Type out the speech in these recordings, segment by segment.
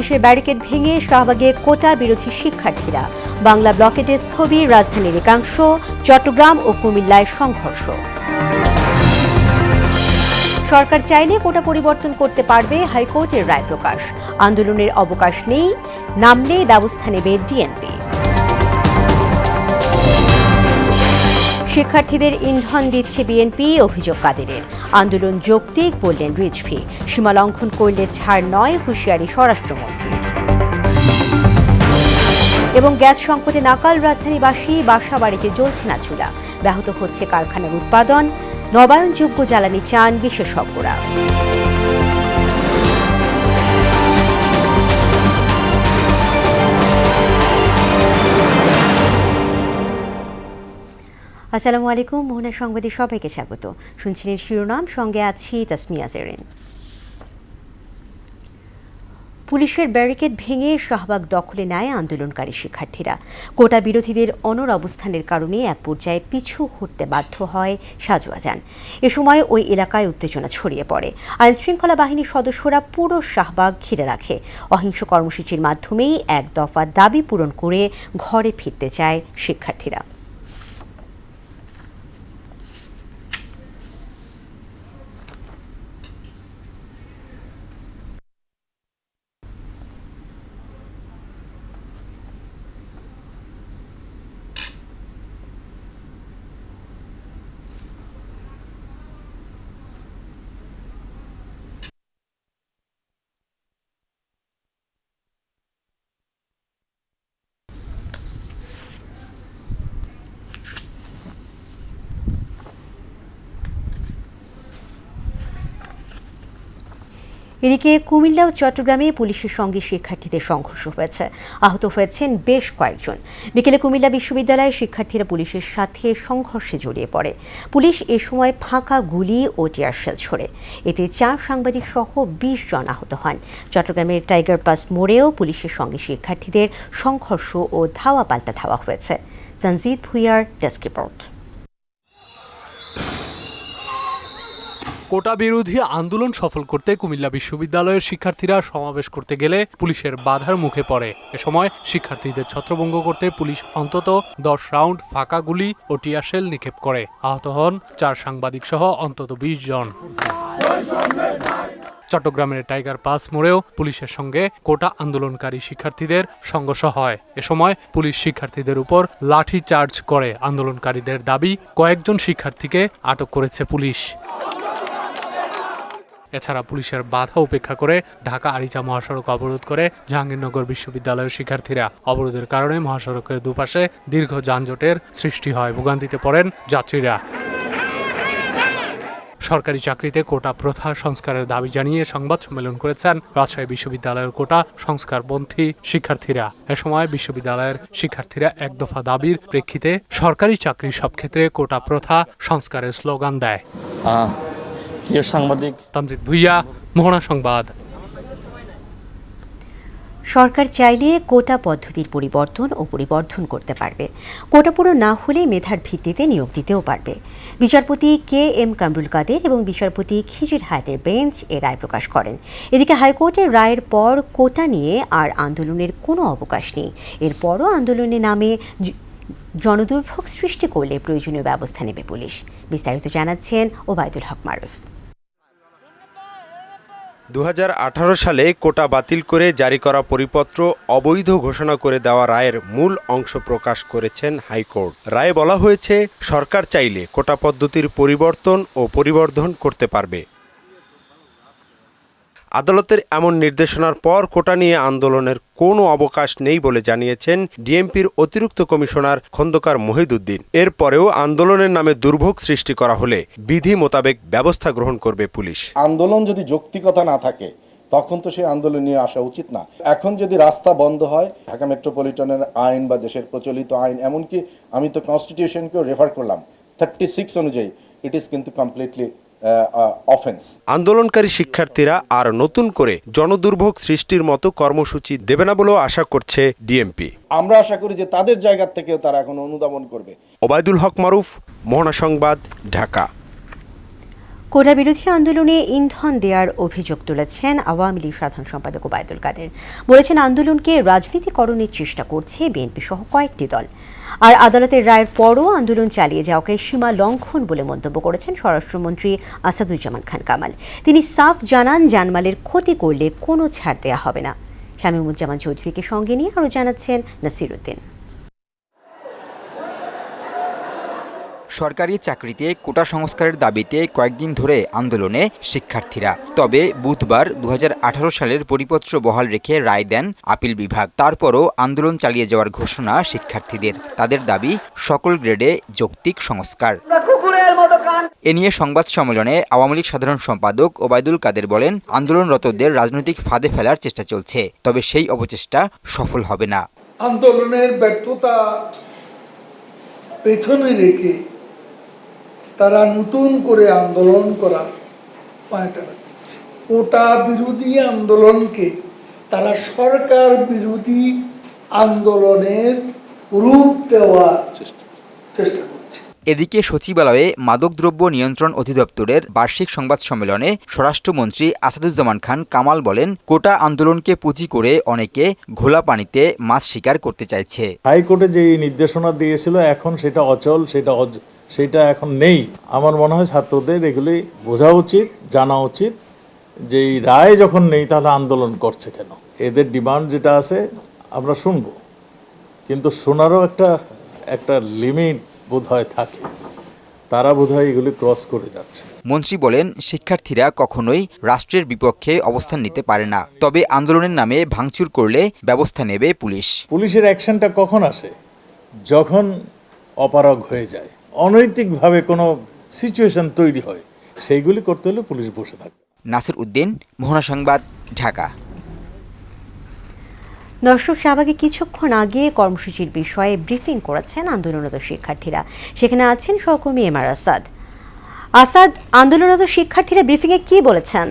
পুলিশের ব্যারিকেড ভেঙে শাহবাগে কোটা বিরোধী শিক্ষার্থীরা, বাংলা ব্লকেটে স্থবির রাজধানীর একাংশ, চট্টগ্রাম ও কুমিল্লায় সংঘর্ষ। সরকার চাইলে কোটা পরিবর্তন করতে পারবে, হাইকোর্টের রায় প্রকাশ। আন্দোলনের অবকাশ নেই, নামলে ব্যবস্থা নেবে ডিএমপি। শিক্ষার্থীদের ইন্ধন দিচ্ছে বিএনপি, অভিযোগ কাদেরের। আন্দোলন যৌক্তিক বললেন রিজভী, সীমা লঙ্ঘন করলে ছাড় নয়, হুঁশিয়ারি স্বরাষ্ট্রমন্ত্রী। এবং গ্যাস সংকটে নাকাল রাজধানীবাসী, বাসা বাড়িতে জ্বলছে না চুলা, ব্যাহত হচ্ছে কারখানার উৎপাদন, নবায়নযোগ্য জ্বালানি চান বিশেষজ্ঞরা। আসসালামু আলাইকুম, মোহনা সংবাদে সবাইকে স্বাগত। শুনছিলেন শিরোনাম, সঙ্গে আছি তাসমিয়া জেরিন। পুলিশের ব্যারিকেড ভেঙে শাহবাগ দখলে নেয় আন্দোলনকারী শিক্ষার্থীরা। কোটা বিরোধীদের অনড় অবস্থানের কারণে এক পর্যায়ে পিছু হটতে বাধ্য হয় সাজওয়াজান। এ সময় ওই এলাকায় উত্তেজনা ছড়িয়ে পড়ে। আইনশৃঙ্খলা বাহিনীর সদস্যরা পুরো শাহবাগ ঘিরে রাখে। অহিংস কর্মসূচির মাধ্যমেই এক দফা দাবি পূরণ করে ঘরে ফিরতে চায় শিক্ষার্থীরা। এদিকে কুমিল্লা ও চট্টগ্রামে পুলিশের সঙ্গে শিক্ষার্থীদের সংঘর্ষ হয়েছে, আহত হয়েছেন বেশ কয়েকজন। বিকেলে কুমিল্লা বিশ্ববিদ্যালয়ে শিক্ষার্থীরা পুলিশের সাথে সংঘর্ষে জড়িয়ে পড়ে। পুলিশ এ সময় ফাঁকা গুলি ও টিয়ারশেল ছোড়ে, এতে 4 সাংবাদিক সহ 20 জন আহত হন। চট্টগ্রামের টাইগার পাস মোড়েও পুলিশের সঙ্গে শিক্ষার্থীদের সংঘর্ষ ও ধাওয়া পাল্টা ধাওয়া হয়েছে। তানজিদ ভুইয়ার ডেস্ক রিপোর্ট। কোটা বিরোধী আন্দোলন সফল করতে কুমিল্লা বিশ্ববিদ্যালয়ের শিক্ষার্থীরা সমাবেশ করতে গেলে পুলিশের বাধার মুখে পড়ে। এ সময় শিক্ষার্থীদের ছত্রভঙ্গ করতে পুলিশ অন্তত 10 রাউন্ড ফাঁকা গুলি ও টিয়ারশেল নিক্ষেপ করে। আহত হন 4 সাংবাদিক সহ অন্তত 20 জন। চট্টগ্রামের টাইগার পাস মোড়েও পুলিশের সঙ্গে কোটা আন্দোলনকারী শিক্ষার্থীদের সংঘর্ষ হয়। এ সময় পুলিশ শিক্ষার্থীদের উপর লাঠি চার্জ করে। আন্দোলনকারীদের দাবি, কয়েকজন শিক্ষার্থীকে আটক করেছে পুলিশ। এছাড়া পুলিশের বাধা উপেক্ষা করে ঢাকা আরিচা মহাসড়ক অবরোধ করে জাহাঙ্গীরনগর বিশ্ববিদ্যালয়ের শিক্ষার্থীরা। অবরোধের কারণে মহাসড়কের দুপাশে দীর্ঘ যানজটের সৃষ্টি হয়, ভোগান্তিতে পড়েন যাত্রীরা। সরকারি চাকরিতে কোটা প্রথা সংস্কারের দাবি জানিয়ে সংবাদ সম্মেলন করেছেন রাজশাহী বিশ্ববিদ্যালয়ের কোটা সংস্কারপন্থী শিক্ষার্থীরা। এ সময় বিশ্ববিদ্যালয়ের শিক্ষার্থীরা এক দফা দাবির প্রেক্ষিতে সরকারি চাকরির সব ক্ষেত্রে কোটা প্রথা সংস্কারের স্লোগান দেয়। সাংবাদিক তানজিদ ভুইয়া, মোহনা সংবাদ। সরকার চাইলে কোটা পদ্ধতির পরিবর্ধন করতে পারবে। কোটা পূরণ না হলে মেধার ভিত্তিতে নিয়োগ দিতেও পারবে। বিচারপতি KM কামরুল কাদের এবং বিচারপতি খিজির হায়াতের বেঞ্চ এ রায় প্রকাশ করেন। এদিকে হাইকোর্টের রায়ের পর কোটা নিয়ে আর আন্দোলনের কোনো অবকাশ নেই। এরপরও আন্দোলনের নামে জনদুর্ভোগ সৃষ্টি করলে প্রয়োজনীয় ব্যবস্থা নেবে পুলিশ। বিস্তারিত জানাচ্ছেন ওবায়দুল হক মারুফ। 2018 সালে কোটা বাতিল করে জারি করা পরিপত্র অবৈধ ঘোষণা করে দেওয়া রায়ের মূল অংশ প্রকাশ করেছেন হাইকোর্ট। রায়ে বলা হয়েছে, সরকার চাইলে কোটা পদ্ধতির পরিবর্তন ও পরিবর্ধন করতে পারবে। আদালতের এমন নির্দেশনার পর কোটা নিয়ে আন্দোলনের কোনো অবকাশ নেই বলে জানিয়েছেন ডিএমপির অতিরিক্ত কমিশনার খন্দকার মহিদুদ্দিন। এরপরেও আন্দোলনের নামে দুর্ভোগ সৃষ্টি করা হলে বিধি মোতাবেক ব্যবস্থা গ্রহণ করবে পুলিশ। আন্দোলন যদি যৌক্তিকতা না থাকে তখন তো সেই আন্দোলন নিয়ে আসা উচিত না। এখন যদি রাস্তা বন্ধ হয়, ঢাকা মেট্রোপলিটনের আইন বা দেশের প্রচলিত আইন, এমনকি আমি তো কনস্টিটিউশনকেও রেফার করলাম, 36 অনুযায়ী ইট ইজ কিন্তু কমপ্লিটলি অফেন্স। আন্দোলনকারী শিক্ষার্থীরা আর নতুন করে জনদুর্ভোগ সৃষ্টির মতো কর্মসূচি দেবে না বলেও আশা করছে ডিএমপি। আমরা আশা করি যে তাদের জায়গা থেকেও তারা এখন অনুধাবন করবে। ওবায়দুল হক মারুফ, মোহনা সংবাদ, ঢাকা। কোটা বিরোধী আন্দোলনে ইন্ধন দেওয়ার অভিযোগ তুলেছেন আওয়ামী লীগ সাধারণ সম্পাদক ওবায়দুল কাদের। বলেছেন, আন্দোলনকে রাজনীতিকরণের চেষ্টা করছে বিএনপি সহ কয়েকটি দল। আর আদালতের রায়ের পরও আন্দোলন চালিয়ে যাওয়াকে সীমা লঙ্ঘন বলে মন্তব্য করেছেন স্বরাষ্ট্রমন্ত্রী আসাদুজ্জামান খান কামাল। তিনি সাফ জানান, জানমালের ক্ষতি করলে কোনো ছাড় দেওয়া হবে না। শামীমুজ্জামান চৌধুরীকে সঙ্গে নিয়ে আরও জানাচ্ছেন নাসির উদ্দিন। সরকারি চাকরিতে কোটা সংস্কারের দাবিতে কয়েকদিন ধরে আন্দোলনে শিক্ষার্থীরা। তবে বুধবার 2018 সালের পরিপত্র বহাল রেখে রায় দেন আপিল বিভাগ। তারপরও আন্দোলন চালিয়ে যাওয়ার ঘোষণা শিক্ষার্থীদের। তাদের দাবি সকল গ্রেডে যৌক্তিক সংস্কার। এ নিয়ে সংবাদ সম্মেলনে আওয়ামী লীগ সাধারণ সম্পাদক ওবায়দুল কাদের বলেন, আন্দোলনরতদের রাজনৈতিক ফাঁদে ফেলার চেষ্টা চলছে, তবে সেই অপচেষ্টা সফল হবে না। আন্দোলনের ব্যর্থতা পেছনে রেখে তারা নতুন করে আন্দোলন করা পায়তারা করছে। কোটা বিরোধী আন্দোলনকে তারা সরকার বিরোধী আন্দোলনের রূপ দেওয়ার চেষ্টা করছে। এদিকে সচিবালয়ে মাদকদ্রব্য নিয়ন্ত্রণ অধিদপ্তরের বার্ষিক সংবাদ সম্মেলনে স্বরাষ্ট্রমন্ত্রী আসাদুজ্জামান খান কামাল বলেন, কোটা আন্দোলনকে পুঁজি করে অনেকে ঘোলা পানিতে মাছ শিকার করতে চাইছে। হাইকোর্টে যে নির্দেশনা দিয়েছিল এখন সেটা অচল, সেটা এখন নেই। আমার মনে হয় ছাত্রদের এগুলি বোঝা উচিত, জানা উচিত যে এই রায় যখন নেই তাহলে আন্দোলন করছে কেন। এদের ডিমান্ড যেটা আছে আমরা শুনবো, কিন্তু শোনারও একটা লিমিট বোধহয় থাকে। তারা বোধহয় এগুলি ক্রস করে যাচ্ছে। মন্ত্রী বলেন, শিক্ষার্থীরা কখনোই রাষ্ট্রের বিপক্ষে অবস্থান নিতে পারে না, তবে আন্দোলনের নামে ভাঙচুর করলে ব্যবস্থা নেবে পুলিশ। পুলিশের অ্যাকশনটা কখন আসে? যখন অপারগ হয়ে যায়, অনৈতিকভাবে কোনো সিচুয়েশন তৈরি হয়, সেইগুলি করতে হলে পুলিশ বসে থাকবে। নাসির উদ্দিন, মোহনা সংবাদ, ঢাকা। দর্শক, শাহবাগে কিছুক্ষণ আগে কর্মসূচির বিষয়ে ব্রিফিং করেছেন আন্দোলনরত শিক্ষার্থীরা। সেখানে আছেন সহকর্মী এমআর আসাদ। আসাদ, আন্দোলনরত শিক্ষার্থীরা ব্রিফিংয়ে কি বলেছেন?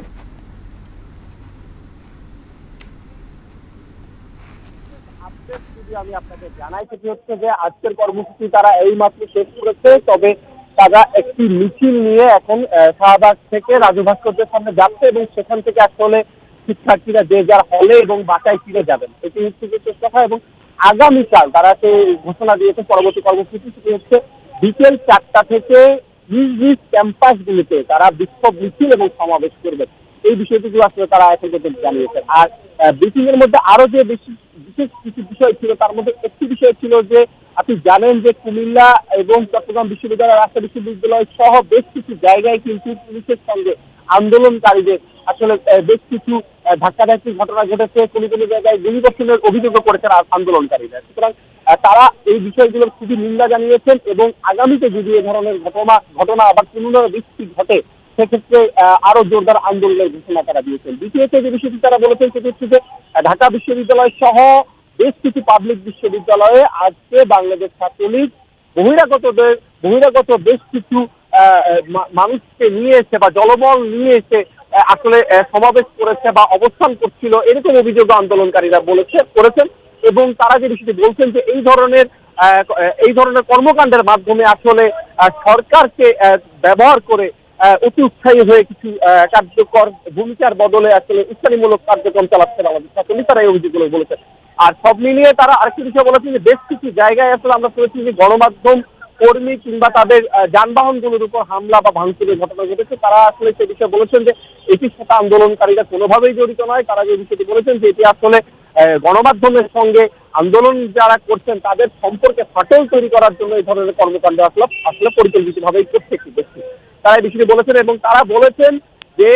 আমি আপনাকে জানাই, সেটি হচ্ছে যে আজকের কর্মসূচি তারা এইমাত্র শেষ করেছে। তবে তারা একটি মিছিল নিয়ে এখন শাহবাগ থেকে রাজু ভাস্কর্যের সামনে যাচ্ছে এবং সেখান থেকে আসলে শিক্ষার্থীরা যে যার হলে এবং বাসায় ফিরে যাবেন, এটি হচ্ছে যে চেষ্টা হয়। এবং আগামীকাল তারা সেই ঘোষণা দিয়েছে পরবর্তী কর্মসূচি, সেটি হচ্ছে বিকেল 4টা থেকে নিজ নিজ ক্যাম্পাসগুলিতে তারা বিক্ষোভ মিছিল এবং সমাবেশ করবেন। এই বিষয়টিগুলো আসলে তারা এখন পর্যন্ত জানিয়েছেন। আর ব্রিফিং এর মধ্যে আরো যে বিশেষ কিছু বিষয় ছিল, তার মধ্যে একটি বিষয় ছিল যে আপনি জানেন যে কুমিল্লা এবং চট্টগ্রাম বিশ্ববিদ্যালয়, রাজশাহী বিশ্ববিদ্যালয় সহ বেশ কিছু জায়গায় কিন্তু পুলিশের সঙ্গে আন্দোলনকারীদের আসলে বেশ কিছু ধাক্কাধাক্কির ঘটনা ঘটেছে। কোনো কোনো জায়গায় গুলিবর্ষণের অভিযোগও করেছেন আন্দোলনকারীরা। সুতরাং তারা এই বিষয়গুলোর খুবই নিন্দা জানিয়েছেন এবং আগামীতে যদি এ ধরনের ঘটনা আবার পুনরাবৃত্তি ঘটে, সেক্ষেত্রে আরো জোরদার আন্দোলনের ঘোষণা তারা দিয়েছেন। দ্বিতীয়ত যে বিষয়টি তারা বলেছেন সেটি হচ্ছে যে ঢাকা বিশ্ববিদ্যালয় সহ বেশ কিছু পাবলিক বিশ্ববিদ্যালয়ে আজকে বাংলাদেশ ছাত্রলীগ বহিরাগত বেশ কিছু মানুষকে নিয়ে এসে বা জলমল নিয়ে এসে আসলে সমাবেশ করেছে বা অবস্থান করছিল, এরকম অভিযোগ আন্দোলনকারীরা করেছেন। এবং তারা যে বিষয়টি বলছেন যে এই ধরনের কর্মকাণ্ডের মাধ্যমে আসলে সরকারকে ব্যবহার করে অতি উৎসাহী হয়ে কিছু কার্যকর ভূমিকার বদলে আসলে উস্কানিমূলক কার্যক্রম চালাচ্ছেন আমাদের ছাত্রলীগ, তারা এই অভিযোগগুলো বলেছেন। আর সব মিলিয়ে তারা আরেকটি বিষয় বলেছেন যে বেশ কিছু জায়গায় আসলে আমরা শুনেছি যে গণমাধ্যম কর্মী কিংবা তাদের যানবাহনগুলোর উপর হামলা বা ভাঙচুরের ঘটনা ঘটেছে। তারা আসলে সে বিষয়ে বলেছেন যে এটির সাথে আন্দোলনকারীরা কোনোভাবেই জড়িত নয়। তারা যে বিষয়টি বলেছেন যে এটি আসলে গণমাধ্যমের সঙ্গে আন্দোলন যারা করছেন তাদের সম্পর্কে ফাটল তৈরি করার জন্য এই ধরনের কর্মকাণ্ড আসলে পরিকল্পিতভাবেই করছে একটি ব্যক্তি। তারা এই বিষয়টি বলেছেন এবং তারা বলেছেন যে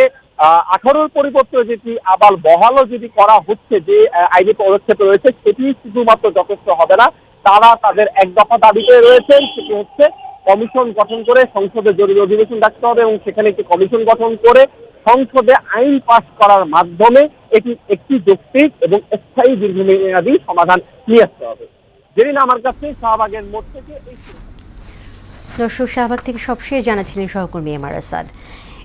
18 পরিপত্র যেটি আবার বহালও যদি করা হচ্ছে, যে আইনি পদক্ষেপ রয়েছে, সেটি শুধুমাত্র যথেষ্ট হবে না। তারা তাদের এক দফা দাবিতে রয়েছেন, সেটি হচ্ছে কমিশন গঠন করে সংসদে জরুরি অধিবেশন ডাকতে হবে এবং সেখানে একটি কমিশন গঠন করে সংসদে আইন পাস করার মাধ্যমে এটি একটি যৌক্তিক এবং স্থায়ী দীর্ঘমেয়াদী সমাধান নিয়ে আসতে হবে। যেদিন আমার কাছে শাহবাগের মোড় থেকে এই দর্শক, শাহবাগ থেকে সবশেষ জানাচ্ছিলেন সহকর্মী এমআর আসাদ।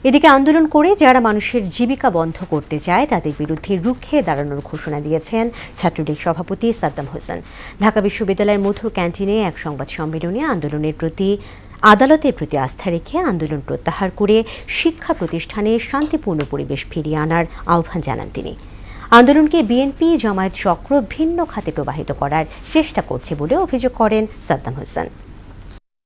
এদিকে আন্দোলন করে যারা মানুষের জীবিকা বন্ধ করতে চায় তাদের বিরুদ্ধে রুখে দাঁড়ানোর ঘোষণা দিয়েছেন ছাত্রলীগ সভাপতি সাদ্দাম হোসেন। ঢাকা বিশ্ববিদ্যালয়ের মধুর ক্যান্টিনে এক সংবাদ সম্মেলনে আদালতের প্রতি আস্থা রেখে আন্দোলন প্রত্যাহার করে শিক্ষা প্রতিষ্ঠানে শান্তিপূর্ণ পরিবেশ ফিরিয়ে আনার আহ্বান জানান তিনি। আন্দোলনকে বিএনপি জামায়াত চক্র ভিন্ন খাতে প্রবাহিত করার চেষ্টা করছে বলে অভিযোগ করেন সাদ্দাম হোসেন।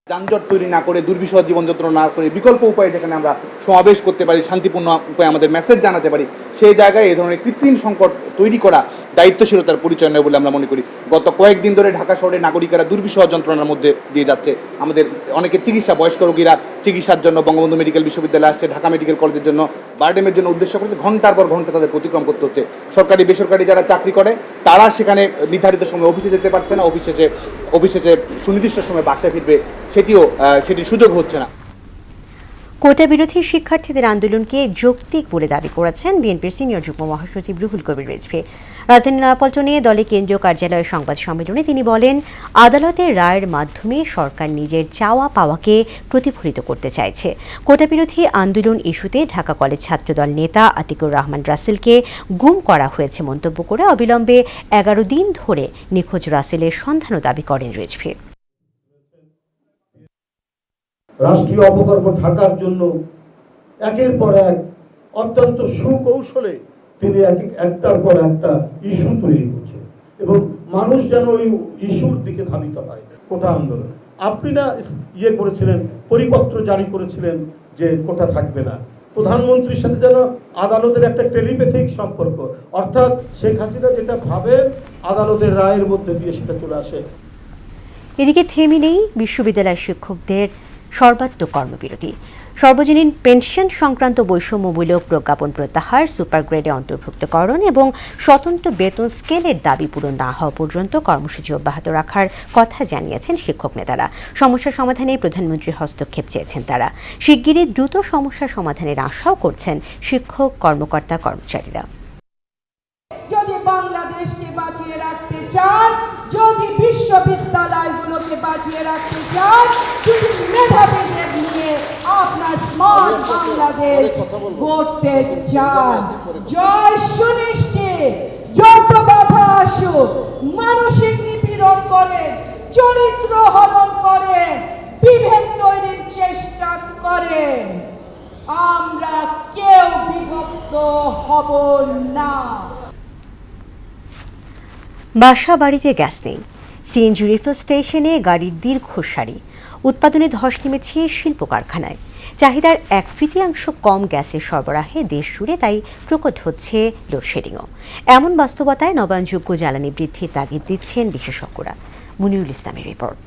যানজট তৈরি না করে, দুর্বিষহ জীবনযাত্রা না করে বিকল্প উপায়ে যেখানে আমরা সমাবেশ করতে পারি, শান্তিপূর্ণ উপায়ে আমাদের মেসেজ জানাতে পারি, সেই জায়গায় এই ধরনের কৃত্রিম সংকট তৈরি করা দায়িত্বশীলতার পরিচয় নয় বলে আমরা মনে করি। গত কয়েকদিন ধরে ঢাকা শহরে নাগরিকেরা দুর্বিষহ যন্ত্রণার মধ্যে দিয়ে যাচ্ছে। আমাদের অনেকে চিকিৎসা, বয়স্ক রোগীরা চিকিৎসার জন্য বঙ্গবন্ধু মেডিকেল বিশ্ববিদ্যালয়ে আসছে, ঢাকা মেডিকেল কলেজের জন্য, বারডেমের জন্য উদ্দেশ্য করে ঘন্টার পর ঘন্টা তাদের অতিক্রম করতে হচ্ছে। সরকারি বেসরকারি যারা চাকরি করে তারা সেখানে নির্ধারিত সময় অফিসে যেতে পারছে না, অফিসে সুনির্দিষ্ট সময় বাসায় ফিরবে সেটির সুযোগ হচ্ছে না। কোটা বিরোধী শিক্ষার্থীদের আন্দোলনকে যৌক্তিক বলে দাবি করেছেন বিএনপির সিনিয়র যুগ্ম মহাসচিব রুহুল কবির রিজভী। রাজধানীর নয়াপল্টনে দলের কেন্দ্রীয় কার্যালয়ের সংবাদ সম্মেলনে তিনি বলেন, আদালতের রায়ের মাধ্যমে সরকার নিজের চাওয়া পাওয়াকে প্রতিফলিত করতে চাইছে। কোটা বিরোধী আন্দোলন ইস্যুতে ঢাকা কলেজ ছাত্রদল নেতা আতিকুর রহমান রাসেলকে গুম করা হয়েছে মন্তব্য করে অবিলম্বে 11 দিন ধরে নিখোঁজ রাসেলের সন্ধানও দাবি করেন রিজভী। রাষ্ট্রীয় অপকর্ম ঢাকার জন্য একের পর এক অত্যন্ত সুকৌশলে তিনি একটার পর একটা ইস্যু তৈরি করছেন এবং মানুষ যেন ওই ইস্যুর দিকে ধাবিত হয়। কোটা আন্দোলন আপনি না করেছিলেন, পরিপত্র জারি করেছিলেন যে কোটা থাকবে না। প্রধানমন্ত্রীর সাথে যেন আদালতের একটা টেলিপ্যাথিক সম্পর্ক, অর্থাৎ শেখ হাসিনা যেটা ভাবেন আদালতের রায়ের মধ্যে দিয়ে সেটা চলে আসে। এদিকে থেমে নেই বিশ্ববিদ্যালয়ের শিক্ষকদের সর্বাত্মক কর্মবিরতি। সর্বজনীন পেনশন সংক্রান্ত বৈষম্যমূলক প্রজ্ঞাপন প্রত্যাহার, সুপার গ্রেডে অন্তর্ভুক্তকরণ এবং স্বতন্ত্র বেতন স্কেলের দাবি পূরণ না হওয়া পর্যন্ত কর্মসূচি অব্যাহত রাখার কথা জানিয়েছেন শিক্ষক নেতারা। সমস্যা সমাধানে প্রধানমন্ত্রীর হস্তক্ষেপ চেয়েছেন তারা। শিগগিরই দ্রুত সমস্যা সমাধানের আশাও করছেন শিক্ষক কর্মকর্তা কর্মচারীরা। যদি বাংলাদেশকে বাঁচিয়ে রাখতে চান, যদি বিশ্ববিদ্যালয়গুলোকে বাঁচিয়ে রাখতে চান, যদি মেধাবীদের নিয়ে আপনার স্মার্ট বাংলাদেশ গড়তে চান, জয় সুনিশ্চিত। যত বাধা আসুক, মানসিক নিপীড়ন করে, চরিত্র হরণ করে, বিভেদ তৈরির চেষ্টা করে, আমরা কেউ বিভক্ত হব না। বাসা বাড়িতে গ্যাস নেই, সিএনজি রিফিল স্টেশনে গাড়ির দীর্ঘ সারি, উৎপাদনে ধস নেমেছে শিল্প কারখানায়। চাহিদার 1/3 কম গ্যাসের সরবরাহে দেশ জুড়ে, তাই প্রকট হচ্ছে লোডশেডিংও। এমন বাস্তবতায় নবায়নযোগ্য জ্বালানি বৃদ্ধির তাগিদ দিচ্ছেন বিশেষজ্ঞরা। মুনিরুল ইসলামের রিপোর্ট।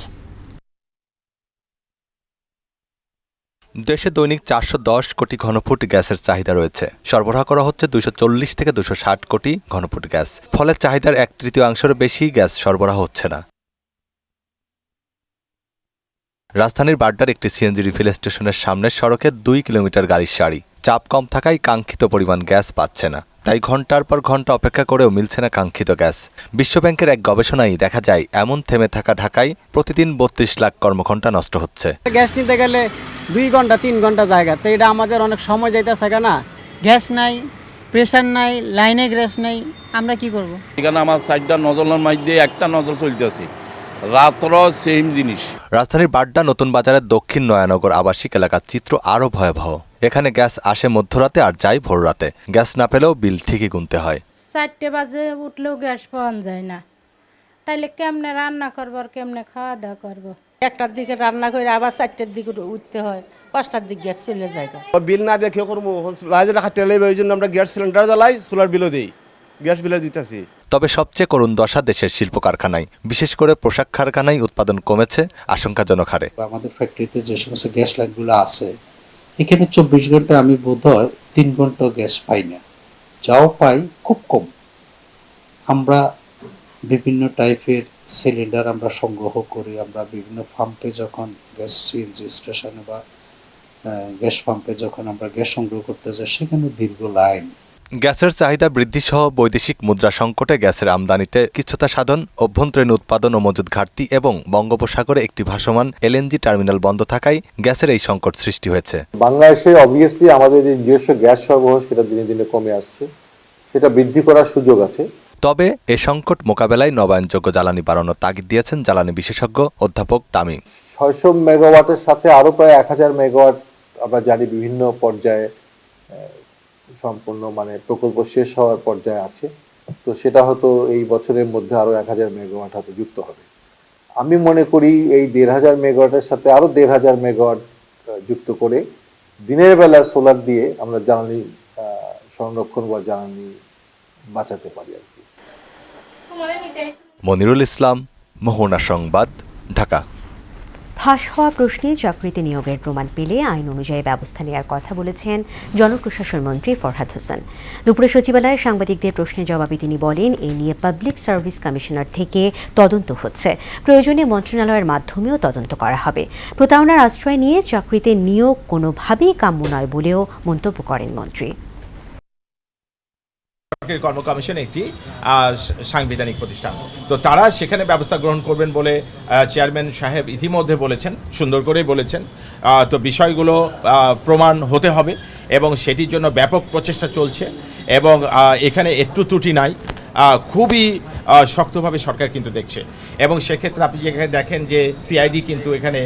দেশে দৈনিক 410 কোটি ঘনফুট গ্যাসের চাহিদা রয়েছে। সরবরাহ করা হচ্ছে 240 থেকে 260 কোটি ঘনফুট গ্যাস। ফলে চাহিদার 1/3 বেশি গ্যাস সরবরাহ হচ্ছে না। রাজধানীর বাড্ডার একটি সিএনজি রিফিল স্টেশনের সামনের সড়কে 2 কিলোমিটার গাড়ির সারি। চাপ কম থাকায় কাঙ্ক্ষিত পরিমাণ গ্যাস পাচ্ছে না, তাই ঘন্টার পর ঘন্টা অপেক্ষা করেও মিলছে না কাঙ্ক্ষিত গ্যাস। বিশ্বব্যাংকের এক গবেষণায় দেখা যায়, এমন থেমে থাকা ঢাকায় প্রতিদিন 32 লাখ কর্মঘণ্টা নষ্ট হচ্ছে। গ্যাস নিতে গেলে 2 ঘন্টা 3 ঘন্টা জায়গা, তো এটা আমাদের অনেক সময় যাইতেছে না। গ্যাস নাই, প্রেসার নাই, লাইনে গ্যাস নাই, আমরা কি করব? এখানে আমার 4টা নজলের মধ্যে একটা নজল চলতেছে, রাত্র সেম জিনিস। রাজধানীর বাড্ডা নতুন বাজারের দক্ষিণ নয়ানগর আবাসিক এলাকার চিত্র আরও ভয়াবহ। এখানে গ্যাস আসে মধ্যরাতে আর যায় ভোর রাতে। গ্যাস না পেলেও বিল ঠিকই গুনতে হয়। 4টে বাজে উঠলেও গ্যাস পাওয়া যায় না, তাইলে কেমনে রান্না করবো আর কেমনে খাওয়া দাওয়া করবো? 1টার দিকে রান্না করে আবার 4টার দিকে উঠতে হয়, 5টার দিকে গ্যাস চলে যায়। বিল না দেখে করবো, ওই জন্য আমরা গ্যাস সিলিন্ডার জ্বালাই, সোলার বিলও দিই, গ্যাস বিলও দিতেছি। তবে সবচেয়ে করুণ দশা দেশের শিল্প কারখানায়, বিশেষ করে পোশাক কারখানায় উৎপাদন কমেছে আশঙ্কাজনক হারে। আমাদের ফ্যাক্টরিতে যে সমস্ত গ্যাস লাইনগুলো আছে, এখানে 24 ঘন্টা আমি বোধহয় 3 ঘন্টা গ্যাস পাই না, যাও পাই খুব কম। আমরা বিভিন্ন টাইপের সিলিন্ডার আমরা সংগ্রহ করি, আমরা বিভিন্ন পাম্পে যখন গ্যাস সিএনজি স্টেশনে বা গ্যাস পাম্পে যখন আমরা গ্যাস সংগ্রহ করতে যাই, সেখানে দীর্ঘ লাইন। গ্যাসের চাহিদা বৃদ্ধি সহ বৈদেশিক মুদ্রা সংকটে গ্যাসের আমদানিতে কিছুটা সাধন, অভ্যন্তরীণ উৎপাদন ও মজুত ঘাটতি এবং বঙ্গোপসাগরে একটি ভাসমান এলএনজি টার্মিনাল বন্ধ থাকায় গ্যাসের এই সংকট সৃষ্টি হয়েছে। বাংলাদেশে অবভিয়াসলি আমাদের যে নিজস্ব গ্যাস সরবরাহ সেটা দিনে দিনে কমে আসছে, সেটা বৃদ্ধি করার সুযোগ আছে। তবে এ সংকট মোকাবেলায় নবায়নযোগ্য জ্বালানি বাড়ানোর তাগিদ দিয়েছেন জ্বালানি বিশেষজ্ঞ অধ্যাপক তামিম। 600 মেগাওয়াটের সাথে আরো প্রায় 1000 মেগাওয়াট আমরা জানি বিভিন্ন পর্যায়ে সম্পূর্ণ মানে প্রকল্প শেষ হওয়ার পর্যায়ে আছে। তো সেটা হয়তো এই বছরের মধ্যে আরো 1000 মেগাওয়াট হয়তো যুক্ত হবে। আমি মনে করি এই 1500 মেগাওয়াটের সাথে আরো 1500 মেগাওয়াট যুক্ত করে দিনের বেলা সোলার দিয়ে আমরা জ্বালানি সংরক্ষণ বা জ্বালানি বাঁচাতে পারি আর কি। মনিরুল ইসলাম, মোহনা সংবাদ, ঢাকা। ফাঁস হওয়া প্রশ্নে চাকরিতে নিয়োগের প্রমাণ পেলে আইন অনুযায়ী ব্যবস্থা নেওয়ার কথা বলেছেন জনপ্রশাসন মন্ত্রী ফরহাদ হোসেন। দুপুরে সচিবালয়ে সাংবাদিকদের প্রশ্নের জবাবে তিনি বলেন, এই নিয়ে পাবলিক সার্ভিস কমিশনার থেকে তদন্ত হচ্ছে, প্রয়োজনে মন্ত্রণালয়ের মাধ্যমেও তদন্ত করা হবে। প্রতারণার আশ্রয় নিয়ে চাকরিতে নিয়োগ কোনোভাবেই কাম্য নয় বলেও মন্তব্য করেন মন্ত্রী। কর্ম কমিশন একটি সাংবিধানিক প্রতিষ্ঠান, তো তারা সেখানে ব্যবস্থা গ্রহণ করবেন বলে চেয়ারম্যান সাহেব ইতিমধ্যে বলেছেন, সুন্দর করেই বলেছেন। তো বিষয়গুলো প্রমাণ হতে হবে এবং সেটির জন্য ব্যাপক প্রচেষ্টা চলছে এবং এখানে একটু ত্রুটি নাই, খুবই শক্তভাবে সরকার কিন্তু দেখছে। এবং সেক্ষেত্রে আপনি যেখানে দেখেন যে সিআইডি কিন্তু এখানে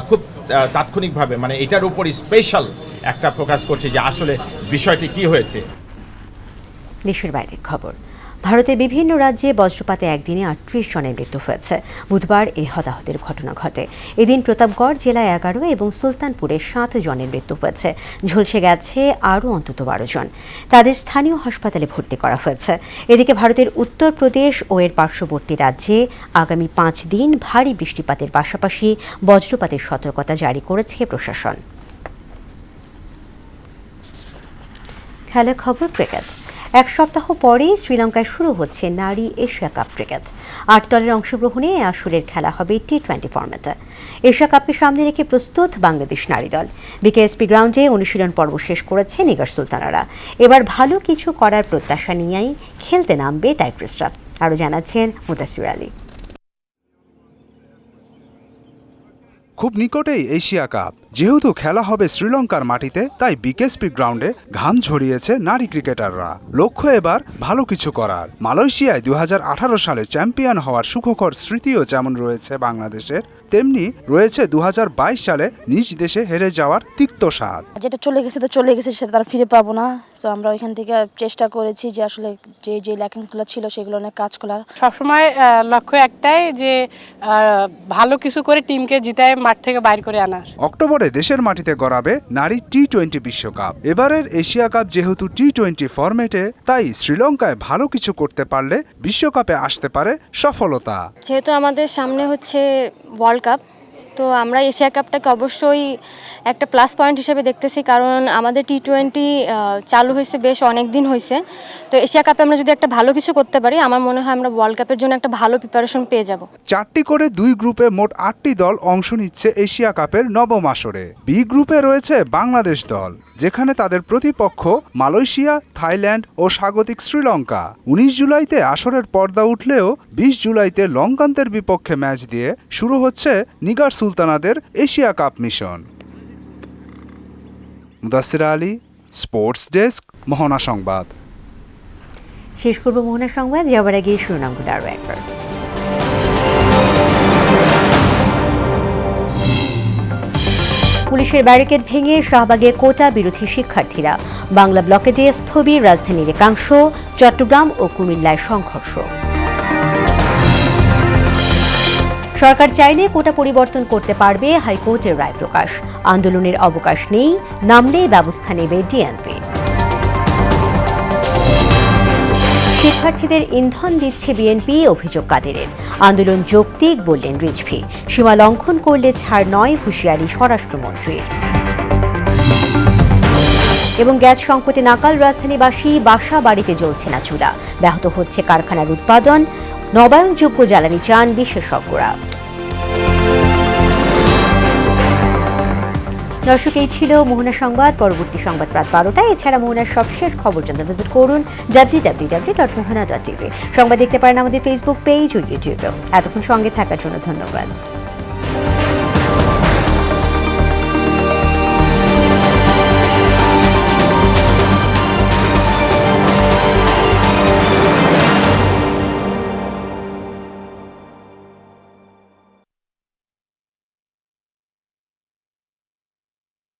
খুব তাৎক্ষণিকভাবে মানে এটার উপর স্পেশাল একটা প্রকাশ করছে যে আসলে বিষয়টি কি হয়েছে। দেশের বাইরের খবর, ভারতের বিভিন্ন রাজ্যে বজ্রপাতে একদিনে 38 জনের মৃত্যু হয়েছে। বুধবার এই হতাহতের ঘটনা ঘটে। এদিন প্রতাপগড় জেলায় 11 এবং সুলতানপুরে 7 জনের মৃত্যু হয়েছে। ঝলসে গেছে আরও অন্তত 12 জন। তাদের স্থানীয় হাসপাতালে ভর্তি করা হয়েছে। এদিকে ভারতের উত্তরপ্রদেশ ও এর পার্শ্ববর্তী রাজ্যে আগামী 5 দিন ভারী বৃষ্টিপাতের পাশাপাশি বজ্রপাতের সতর্কতা জারি করেছে প্রশাসন। খেলার খবর, ক্রিকেট। এক সপ্তাহ পরে শ্রীলঙ্কায় শুরু হচ্ছে নারী এশিয়া কাপ ক্রিকেট। 8 দলের অংশগ্রহণে আসরের খেলা হবে টি20 ফরম্যাটে। এশিয়া কাপকে সামনে রেখে প্রস্তুত বাংলাদেশ নারী দল। বিকেএসপি গ্রাউন্ডে অনুশীলন পর্ব শেষ করেছে নিগার সুলতানারা। এবার ভালো কিছু করার প্রত্যাশা নিয়েই খেলতে নামবে টাইগ্রেসরা। আরও জানাচ্ছেন মুদাসির আলী। খুব নিকটেই এশিয়া কাপ, যেহেতু খেলা হবে শ্রীলঙ্কার মাটিতে, তাই বিকেএসপি গ্রাউন্ডে ঘাম ঝরিয়েছে নারী ক্রিকেটাররা। লক্ষ্য এবার ভালো কিছু করার। মালয়েশিয়ায় 2018 সালে চ্যাম্পিয়ন হওয়ার সুখকর স্মৃতিও যেমন রয়েছে বাংলাদেশের, তেমনি রয়েছে 2022 সালে নিজ দেশে হেরে যাওয়ার তিক্ত স্বাদ। যেটা চলে গেছে তো চলে গেছে, সেটা তারা ফিরে পাবো না। তো আমরা ওইখান থেকে চেষ্টা করেছি যে আসলে যে ল্যাকিংসগুলো ছিল সেগুলো নিয়ে কাজ করার। সবসময় লক্ষ্য একটাই যে ভালো কিছু করে টিমকে জিতায় মাঠ থেকে বাইর করে আনার। অক্টোবরে দেশের মাটিতে গড়াবে নারী টি20 বিশ্বকাপ। এবারের এশিয়া কাপ যেহেতু টি20 ফরম্যাটে, তাই শ্রীলঙ্কায় ভালো কিছু করতে পারলে বিশ্বকাপে আসতে পারে সফলতা। যেহেতু আমাদের সামনে হচ্ছে ওয়ার্ল্ড কাপ, তো আমরা এশিয়া কাপটাকে অবশ্যই একটা প্লাস পয়েন্ট হিসেবে দেখতেছি, কারণ আমাদের টি20 চালু হয়েছে বেশ অনেক দিন হয়েছে। তো এশিয়া কাপে আমরা যদি একটা ভালো কিছু করতে পারি, আমার মনে হয় আমরা ওয়ার্ল্ড কাপের জন্য একটা ভালো প্রিপারেশন পেয়ে যাব। 4টি করে 2 গ্রুপে মোট 8টি দল অংশ নিচ্ছে এশিয়া কাপের নবম আসরে। বি গ্রুপে রয়েছে বাংলাদেশ দল, যেখানে তাদের প্রতিপক্ষ মালয়েশিয়া, থাইল্যান্ড ও স্বাগতিক শ্রীলঙ্কা। 19 জুলাইতে আসরের পর্দা উঠলেও 20 জুলাইতে লঙ্কানদের বিপক্ষে ম্যাচ দিয়ে শুরু হচ্ছে নিগার সুলতানাদের Asia cup mission. Mudassir Ali, sports desk, Mohona Sangbad. শেষ করব মোহনা সংবাদ, যাওয়ার আগে শিরোনামগুলো আরও একবার। পুলিশের ব্যারিকেড ভেঙে শাহবাগে কোটা বিরোধী শিক্ষার্থীরা। বাংলা ব্লকেডে স্থবির রাজধানীর একাংশ। চট্টগ্রাম ও কুমিল্লায় সংঘর্ষ। সরকার চাইলে কোটা পরিবর্তন করতে পারবে, হাইকোর্টের রায় প্রকাশ। আন্দোলনের অবকাশ নেই, নামলে ব্যবস্থা নেবে ডিএনপি। শিক্ষার্থীদের ইন্ধন দিচ্ছে বিএনপি, অভিযোগ কাদেরের। আন্দোলন যৌক্তিক বললেন রিজভী। সীমা লঙ্ঘন করলে ছাড় নয়, হুঁশিয়ারি স্বরাষ্ট্রমন্ত্রীর। এবং গ্যাস সংকটে নাকাল রাজধানীবাসী, বাসা বাড়িতে জ্বলছে না চুলা। ব্যাহত হচ্ছে কারখানার উৎপাদন, নবায়নযোগ্য জ্বালানি চান বিশেষজ্ঞরা। দর্শক, এই ছিল মোহনা সংবাদ। পরবর্তী সংবাদ রাত 12টায়। এছাড়া মোহনার সবশেষ খবর জানতে ভিজিট করুন www.mohana.tv। সংবাদ দেখতে পারেন আমাদের ফেসবুক পেজ ও ইউটিউবেও। এতক্ষণ সঙ্গে থাকার জন্য ধন্যবাদ।